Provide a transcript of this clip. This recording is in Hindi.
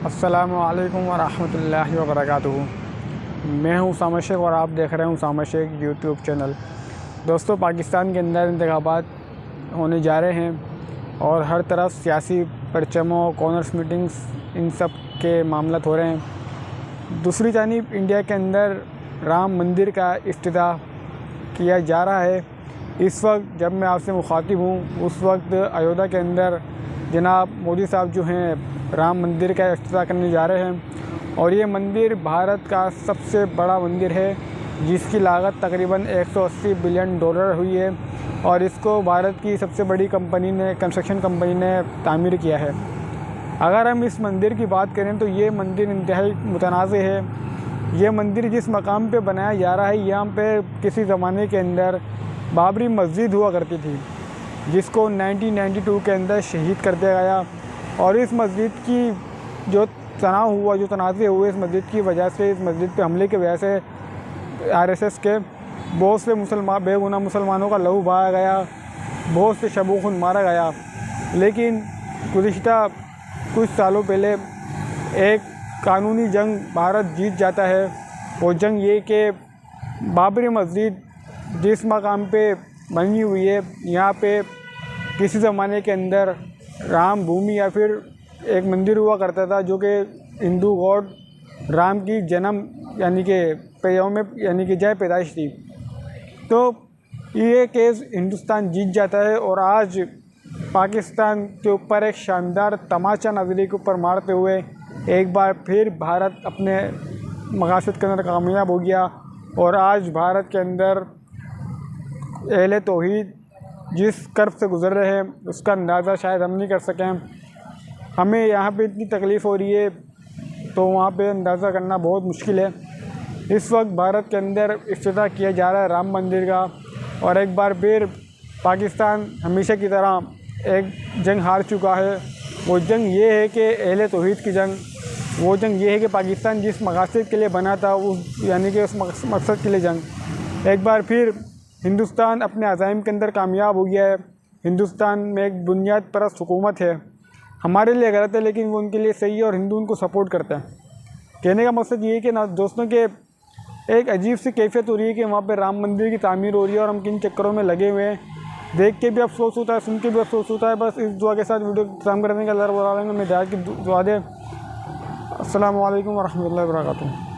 अस्सलामुअलैकुम वरहमतुल्लाहि वबरकातुहू। मैं हूँ उसामा शेख और आप देख रहे हैं उसामा शेख यूट्यूब चैनल। दोस्तों, पाकिस्तान के अंदर इंतखाबात होने जा रहे हैं और हर तरफ सियासी परचमों, कॉर्नर्स मीटिंग्स, इन सब के मामला हो रहे हैं। दूसरी जानिब इंडिया के अंदर राम मंदिर का इफ्तिताह किया जा रहा है। इस वक्त जब मैं आपसे मुखातिब हूँ, उस वक्त अयोध्या के अंदर जनाब मोदी साहब जो हैं राम मंदिर का इफ्तिताह करने जा रहे हैं और ये मंदिर भारत का सबसे बड़ा मंदिर है, जिसकी लागत तकरीबन 180 बिलियन डॉलर हुई है और इसको भारत की सबसे बड़ी कंपनी ने, कंस्ट्रक्शन कंपनी ने तामीर किया है। अगर हम इस मंदिर की बात करें तो ये मंदिर इंतहाई मुतनाज़ है। ये मंदिर जिस मकाम पे बनाया जा रहा है, यहाँ पे किसी ज़माने के अंदर बाबरी मस्जिद हुआ करती थी, जिसको 1992 के अंदर शहीद कर दिया गया। और इस मस्जिद की जो तनाव हुआ, जो तनाज़े हुए इस मस्जिद की वजह से, इस मस्जिद पे हमले की वजह से आरएसएस के बहुत से बेगुनाह मुसलमानों का लहू बहाया गया, बहुत से शब खुन मारा गया। लेकिन गुज़िश्ता कुछ सालों पहले एक कानूनी जंग भारत जीत जाता है। वो जंग ये कि बाबरी मस्जिद जिस मकाम पे बनी हुई है, यहाँ पे किसी ज़माने के अंदर राम भूमि या फिर एक मंदिर हुआ करता था, जो कि हिंदू गॉड राम की जन्म यानी कि जय पैदाइश थी। तो ये केस हिंदुस्तान जीत जाता है और आज पाकिस्तान के ऊपर एक शानदार तमाचा नज़रिए के ऊपर मारते हुए एक बार फिर भारत अपने मकासद के अंदर कामयाब हो गया। और आज भारत के अंदर अहले तौहीद जिस कर्ब से गुज़र रहे हैं, उसका अंदाज़ा शायद हम नहीं कर सकें। हमें यहाँ पे इतनी तकलीफ़ हो रही है तो वहाँ पे अंदाज़ा करना बहुत मुश्किल है। इस वक्त भारत के अंदर इफ्तिताह किया जा रहा है राम मंदिर का और एक बार फिर पाकिस्तान हमेशा की तरह एक जंग हार चुका है। वो जंग ये है कि अहले तौहीद की जंग, वो जंग ये है कि पाकिस्तान जिस मकसद के लिए बना था उस मकसद के लिए जंग। एक बार फिर हिंदुस्तान अपने अज़ाइम के अंदर कामयाब हो गया है। हिंदुस्तान में एक बुनियाद परस्त हुकूमत है, हमारे लिए गलत है लेकिन वो उनके लिए सही है और हिंदू उनको सपोर्ट करते हैं। कहने का मकसद ये है कि ना दोस्तों के एक अजीब सी कैफियत हो रही है कि वहाँ पे राम मंदिर की तामीर हो रही है और हम किन चक्करों में लगे हुए हैं। देख के भी अफसोस होता है, सुन के भी अफसोस होता है। बस इस दुआ के साथ वीडियो खत्म करने का अल्लाह रब्बुल आलमीन में हिदायत की दुआ दे। अस्सलामु अलैकुम वरहमतुल्लाहि वबरकातुहू।